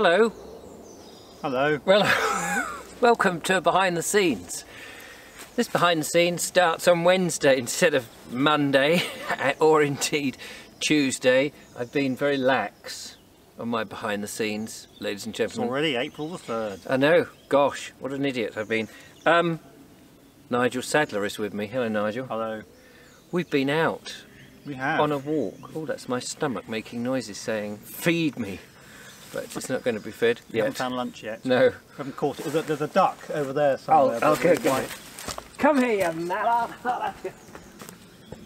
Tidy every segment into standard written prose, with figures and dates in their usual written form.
hello. Hello. Well, welcome to Behind the Scenes. This Behind the Scenes starts on Wednesday instead of Monday, or indeed Tuesday. I've been very lax on my Behind the Scenes, ladies and gentlemen. It's already April the 3rd. I know, gosh, what an idiot I've been. Nigel Sadler is with me. Hello, Nigel. Hello. We've been out. We have. On a walk. Oh, that's my stomach making noises saying, feed me. But it's not going to be fed yet. You haven't found lunch yet? No. We haven't caught it. There's a duck over there somewhere. I'll go get it. Come here, you mallard.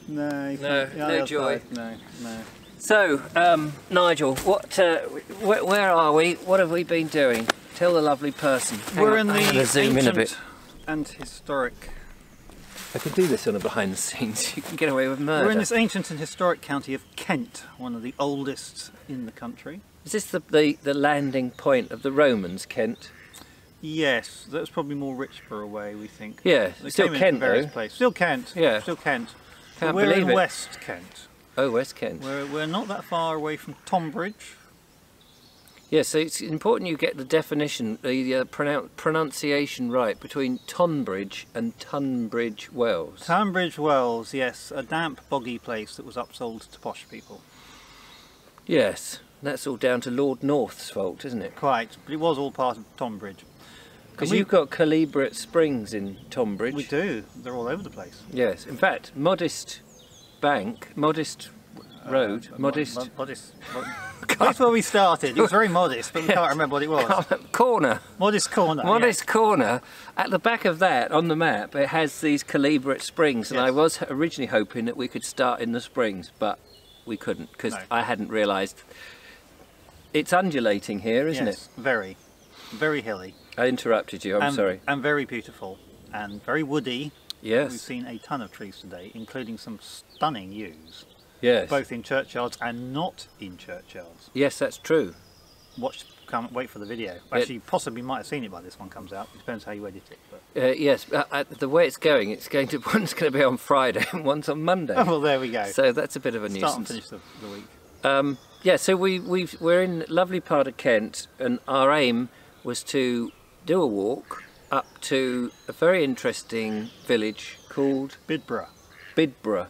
No, no joy. No. So, Nigel, where are we? What have we been doing? Tell the lovely person. We're in the ancient and historic. I could do this on a behind the scenes. You can get away with murder. We're in this ancient and historic county of Kent, one of the oldest in the country. Is this the landing point of the Romans, Kent? Yes, that was probably more Richborough way, we think. Yeah, they still came Kent various though. places. Still Kent. Yeah, still Kent. Can't we're believe in it. West Kent. Oh, West Kent. We're not that far away from Tonbridge. Yeah, so it's important you get the definition, the pronunciation right between Tonbridge and Tunbridge Wells. Tunbridge Wells, yes, a damp, boggy place that was upsold to posh people. Yes, that's all down to Lord North's fault, isn't it? Quite, but it was all part of Tonbridge. Because you've got Calibrate Springs in Tonbridge. We do, they're all over the place. Yes, in fact, Modest Bank, Modest Road, Modest... That's where we started. It was very modest, but we can't remember what it was. Corner. Modest Corner. Modest yes. Corner. At the back of that, on the map, it has these Calibrate Springs, and yes. I was originally hoping that we could start in the springs, but we couldn't, because I hadn't realised. It's undulating here, isn't it? Very. Very hilly. I interrupted you, I'm sorry. And very beautiful, and very woody. Yes. We've seen a ton of trees today, including some stunning yews. Yes. Both in churchyards and not in churchyards. Yes, that's true. Can't wait for the video. Actually, possibly might have seen it by this one comes out. It depends how you edit it. But. Yes, the way it's going one's going to be on Friday and one's on Monday. Oh, well, there we go. So that's a bit of a nuisance. Start and finish the week. Yeah, so we're in a lovely part of Kent, and our aim was to do a walk up to a very interesting village called Bidborough. Bidborough.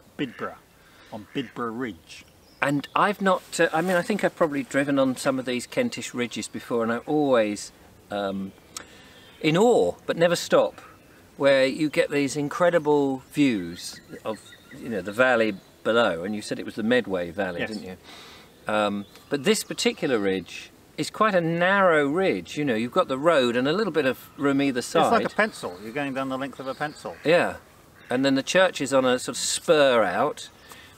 On Bidborough Ridge. And I've not, I mean, I think I've probably driven on some of these Kentish ridges before, and I'm always in awe, but never stop, where you get these incredible views of, the valley below, and you said it was the Medway Valley, yes. didn't you? But this particular ridge is quite a narrow ridge, you've got the road and a little bit of room either side. It's like a pencil, you're going down the length of a pencil. Yeah, and then the church is on a sort of spur out,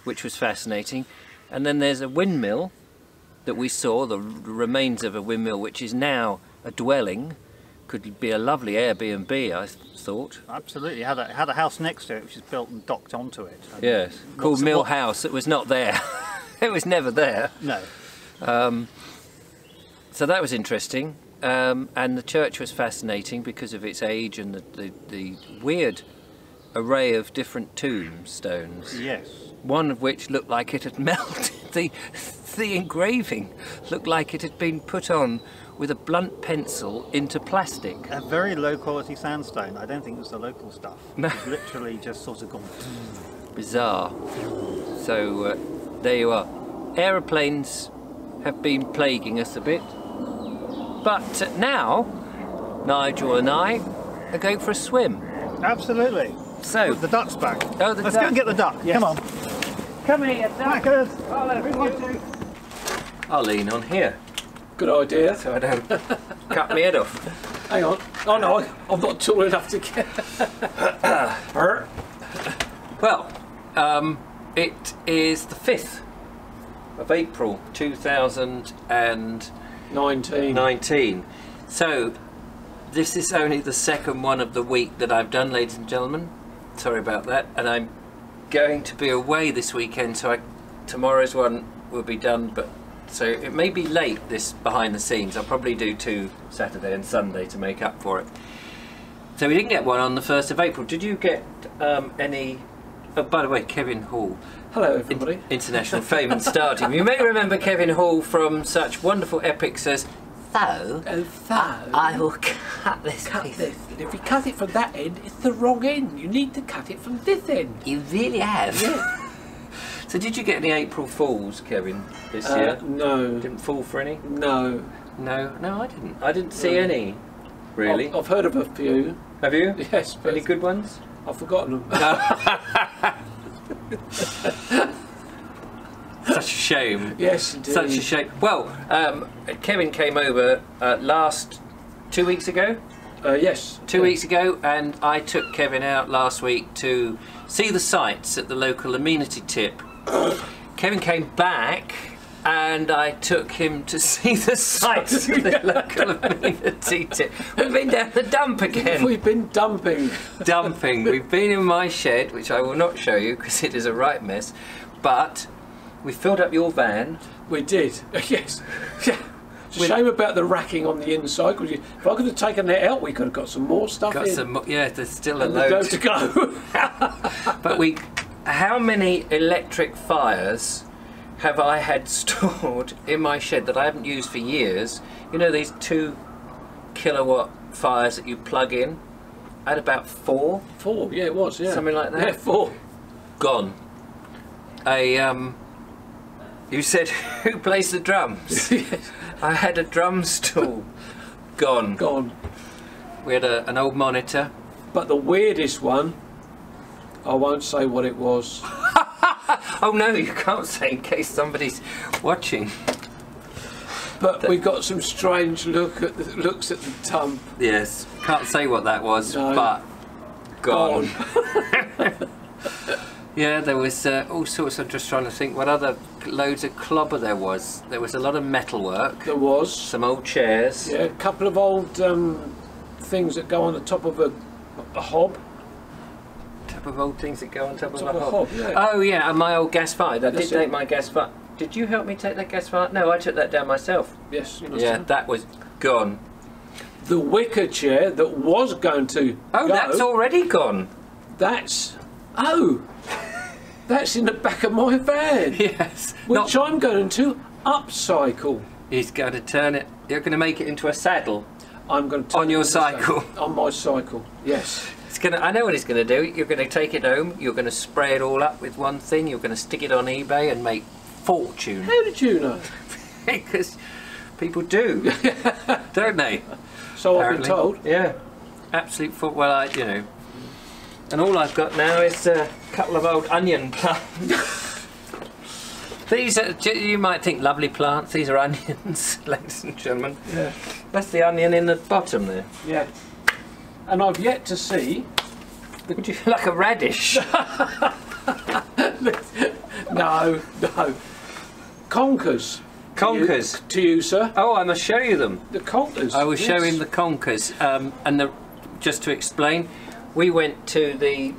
which was fascinating, and then there's a windmill that we saw, the remains of a windmill, which is now a dwelling. Could be a lovely Airbnb, I thought. Absolutely, it had a house next to it which is built and docked onto it. Yes, called Mill House. It was not there. It was never there. No. So that was interesting, and the church was fascinating because of its age and the weird array of different tombstones. Yes. One of which looked like it had melted. The engraving looked like it had been put on with a blunt pencil into plastic. A very low quality sandstone. I don't think it was the local stuff. No. It's literally just sort of gone... Bizarre. So there you are. Aeroplanes have been plaguing us a bit. But now, Nigel and I are going for a swim. Absolutely. So the duck's back. Oh, Let's go and get the duck. Yes. Come on. Come here, duck. Backers. Oh, I'll lean on here. Good idea. So I don't cut my head off. Hang on. Oh no, I'm not tall enough to get... Well, it is the 5th of April 2019. So this is only the second one of the week that I've done, ladies and gentlemen. Sorry about that. And I'm going to be away this weekend, so tomorrow's one will be done, but so it may be late, this behind the scenes. I'll probably do 2 Saturday and Sunday to make up for it. So we didn't get one on the 1st of April. Did you get any... Oh, by the way, Kevin Hall. Hello everybody. International fame and stardom. You may remember Kevin Hall from such wonderful epics as so I will cut this piece. And if you cut it from that end, it's the wrong end. You need to cut it from this end. You really have? Yeah. So did you get any April Fools, Kevin, this year? No. Didn't fall for any? No. No, I didn't. I didn't see any, really. I've heard of a few. Have you? Yes, but Any good ones? I've forgotten them. Such a shame. Yes, indeed. Such a shame. Well, Kevin came over 2 weeks ago. Yes. 2 weeks ago, and I took Kevin out last week to see the sights at the local amenity tip. Kevin came back, and I took him to see the sights at the local amenity tip. We've been down the dump again. We've been dumping. Dumping. We've been in my shed, which I will not show you because it is a right mess, but we filled up your van. We did. Yes. Yeah. Shame about the racking on the inside. Because if I could have taken that out, we could have got some more stuff in. Yeah, there's still a And load to go. But how many electric fires have I had stored in my shed that I haven't used for years? You know these 2 kilowatt fires that you plug in? I had about 4. 4, yeah, it was, yeah. Something like that? Yeah, 4. Gone. You said, who plays the drums? Yes. I had a drum stool. Gone. Gone. We had an old monitor. But the weirdest one, I won't say what it was. Oh no, you can't say in case somebody's watching. But we got some strange looks at the tump. Yes, can't say what that was, No. but gone. Yeah, there was all sorts. I'm just trying to think what other loads of clobber there was. There was a lot of metalwork. There was. Some old chairs. Yeah, a couple of old things that go on the top of a hob. Top of old things that go on top of a hob. hob, yeah. Oh yeah, and my old gas fire. I did That's take it. my gas fire. Did you help me take that gas fire? No, I took that down myself. Yes, you must Yeah, have. that was gone. The wicker chair that was going to Oh, go, that's already gone. That's in the back of my van, Yes. which I'm going to upcycle. He's going to turn it. You're going to make it into a saddle. I'm going to turn On your it into a cycle. saddle. On my cycle, yes. It's gonna. I know what he's going to do. You're going to take it home. You're going to spray it all up with one thing. You're going to stick it on eBay and make fortune. How did you know? Because people do, don't they? So Apparently. I've been told. Yeah. Absolute well, and all I've got now is a couple of old onion plants. These are, you might think, lovely plants. These are onions, ladies and gentlemen. Yeah. That's the onion in the bottom there. Yeah. And I've yet to see. Would you like a radish? No. Conkers. Conkers. To you, sir. Oh, I must show you them. The conkers. I will yes. show him the conkers. Just to explain, we went to the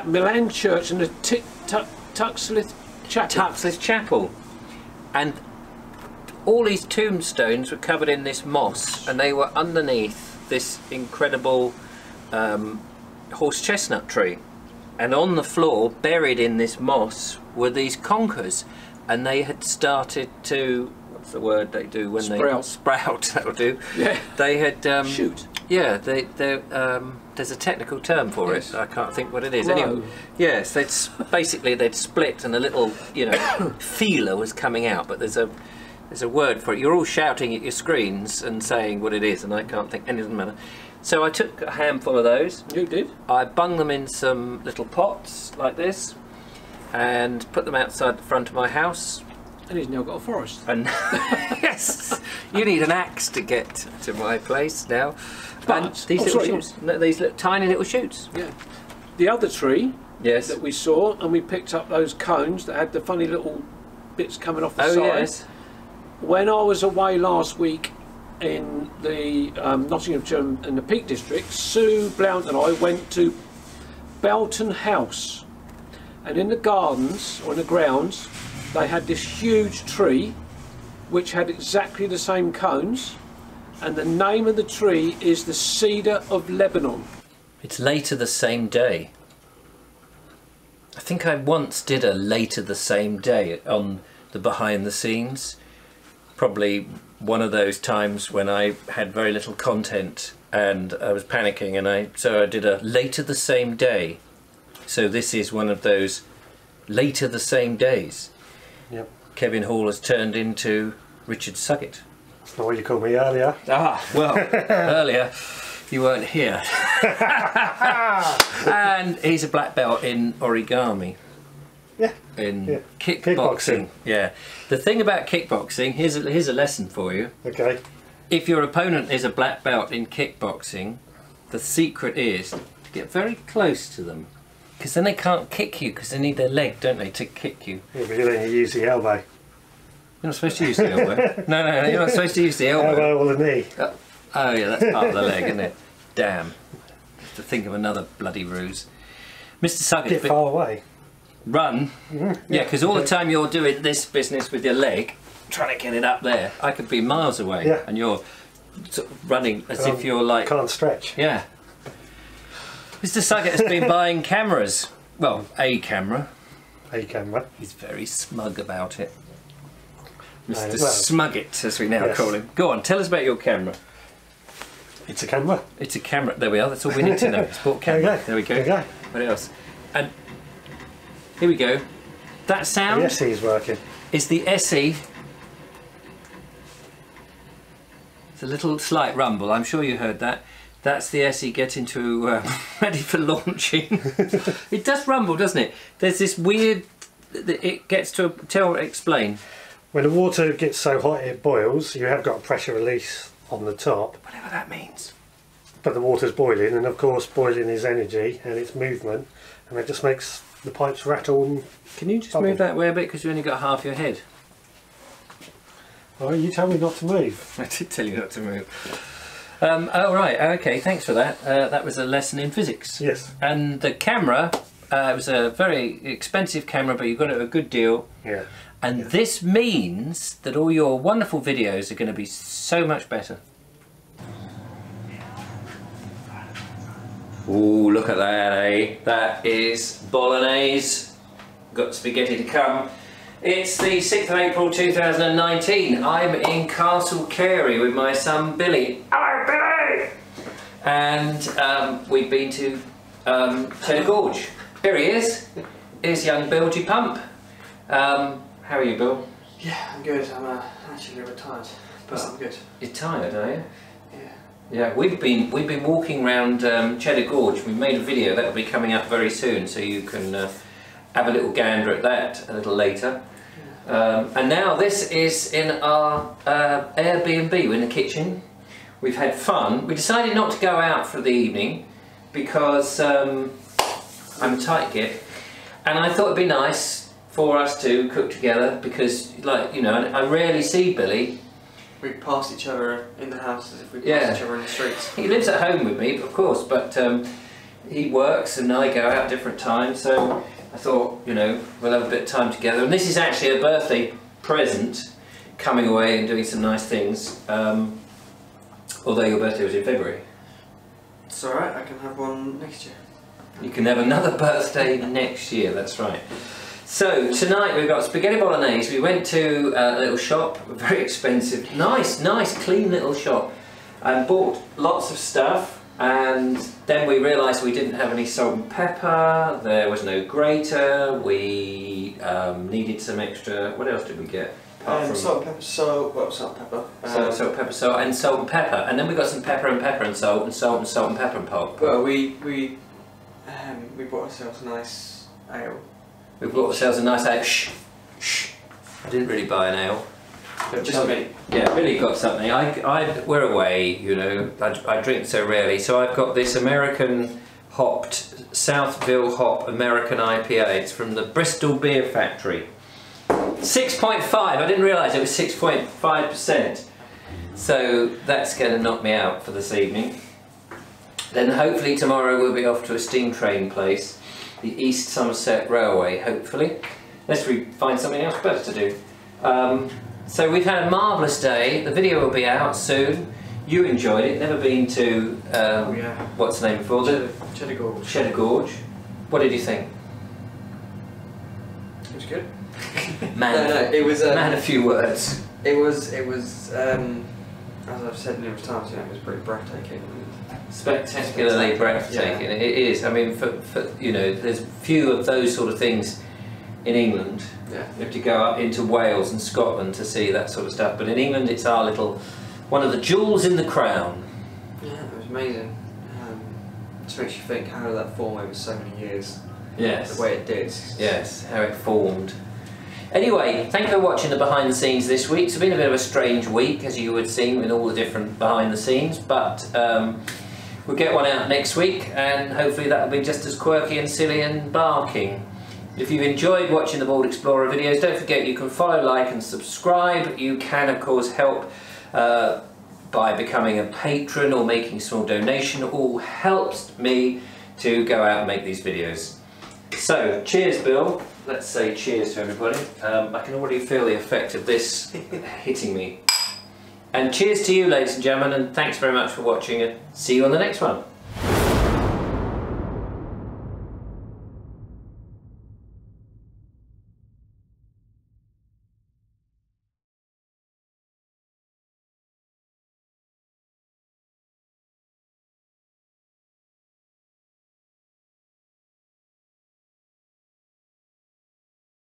Milan Church and the Tuxleth Chapel. Tuxleth Chapel, and all these tombstones were covered in this moss, and they were underneath this incredible horse chestnut tree, and on the floor, buried in this moss, were these conkers, and they had started to, what's the word they do when Sprout. they sprout? That'll do. Yeah. They had Shoot. Yeah, there's a technical term for Yes. it. I can't think what it is. Grow. Anyway, yes, they'd split, and a little feeler was coming out. But there's a word for it. You're all shouting at your screens and saying what it is, and I can't think. And it doesn't matter. So I took a handful of those. You did? I bung them in some little pots like this, and put them outside the front of my house. And he's now got a forest. And yes, you need an axe to get to my place now. But and these little shoots, these tiny little shoots. Yeah. The other tree Yes. that we saw, and we picked up those cones that had the funny little bits coming off the Oh side. yes. When I was away last week in the Nottinghamshire and the Peak District, Sue Blount and I went to Belton House, and in the gardens or in the grounds they had this huge tree which had exactly the same cones, and the name of the tree is the Cedar of Lebanon. It's later the same day. I think I once did a later the same day on the behind the scenes. Probably one of those times when I had very little content and I was panicking, and so I did a later the same day. So this is one of those later the same days. Yep. Kevin Hall has turned into Richard Suggett. That's not what you called me earlier. Ah, well, earlier you weren't here. And he's a black belt in origami. Yeah. In kickboxing. Yeah. The thing about kickboxing, here's a lesson for you. Okay. If your opponent is a black belt in kickboxing, the secret is to get very close to them, because then they can't kick you, because they need their leg, don't they, to kick you. Yeah, but you only use the elbow. You're not supposed to use the elbow. No, you're not supposed to use the elbow. Elbow or the knee. Oh yeah, that's part of the leg, isn't it? Damn. To think of another bloody ruse. Mr. Suggett. Get far away. Run? Yeah, because all the time you're doing this business with your leg, trying to get it up there, I could be miles away, yeah. And you're sort of running as if you're like... Can't stretch. Yeah. Mr. Suggett has been buying cameras. Well, a camera. A camera. He's very smug about it. Mr. Well, Smuggett, as we now yes. call him. Go on, tell us about your camera. It's a camera. It's a camera. There we are. That's all we need to know. It's bought camera. There we go. There we go. What else? And here we go. That sound The SE is working. is the SE. It's a little slight rumble. I'm sure you heard that. That's the SE getting to ready for launching. It does rumble, doesn't it? There's this weird. It gets to explain. When the water gets so hot it boils, you have got a pressure release on the top. Whatever that means. But the water's boiling, and of course boiling is energy and it's movement, and it just makes the pipes rattle. And can you just bubble. move that way a bit, because you only got half your head? Oh, you tell me not to move. I did tell you not to move. Oh right, okay, thanks for that. That was a lesson in physics. Yes. And the camera, it was a very expensive camera, but you got it at a good deal. Yeah. And this means that all your wonderful videos are going to be so much better. Ooh, look at that, eh? That is bolognese. Got spaghetti to come. It's the 6th of April 2019. I'm in Castle Carey with my son Billy. Hello, Billy! And we've been to Cheddar Gorge. Here he is. Here's young Bill G. Pump. How are you, Bill? Yeah, I'm good. I'm actually a little bit tired, but I'm good. You're tired, are you? Yeah. Yeah, we've been walking around Cheddar Gorge. We've made a video that will be coming up very soon, so you can have a little gander at that a little later. Yeah. And now this is in our Airbnb. We're in the kitchen. We've had fun. We decided not to go out for the evening because I'm a tight git, and I thought it'd be nice for us to cook together, because, like, you know, I rarely see Billy. We pass each other in the house as if we pass each other in the streets. He lives at home with me, of course, but he works and I go out at different times, so I thought, you know, we'll have a bit of time together. And this is actually a birthday present, coming away and doing some nice things, although your birthday was in February. It's alright, I can have one next year. You can have another birthday next year, that's right. So tonight we've got spaghetti bolognese. We went to a little shop, very expensive, nice, clean little shop, and bought lots of stuff. And then we realised we didn't have any salt and pepper. There was no grater. We needed some extra. What else did we get? Salt and pepper. Salt and pepper. Salt and pepper. And then we got some pepper and salt and pepper and pulp. Well, we bought ourselves a nice ale. We bought ourselves a nice ale. Shh. I didn't really buy an ale. Just me. Yeah, Billy got something. We're away, you know. I drink so rarely. So I've got this American hopped, Southville hop American IPA. It's from the Bristol Beer Factory. 6.5. I didn't realise it was 6.5%. So that's going to knock me out for this evening. Then hopefully tomorrow we'll be off to a steam train place. The East Somerset Railway, hopefully, unless we find something else better to do. So we've had a marvellous day. The video will be out soon. You enjoyed it. Never been to what's the name before? Cheddar Gorge. Cheddar Gorge. What did you think? It was good. Man, no, it was. Man, a few words. It was as I've said numerous times, you know, it was pretty breathtaking. Spectacularly breathtaking. Yeah. It is. I mean, for you know, there's few of those sort of things in England. Yeah. You have to go up into Wales and Scotland to see that sort of stuff. But in England, it's our little one of the jewels in the crown. Yeah, it was amazing. Just makes you think, how did that form over so many years? Yes. The way it did. Yes, how it formed. Anyway, thank you for watching the behind the scenes this week. It's been a bit of a strange week, as you would have seen, with all the different behind the scenes, but we'll get one out next week, and hopefully that'll be just as quirky and silly and barking. If you've enjoyed watching the Bald Explorer videos, don't forget you can follow, like and subscribe. You can of course help by becoming a patron or making a small donation. It all helps me to go out and make these videos. So, cheers Bill. Let's say cheers to everybody. I can already feel the effect of this hitting me. And cheers to you, ladies and gentlemen, and thanks very much for watching, and see you on the next one.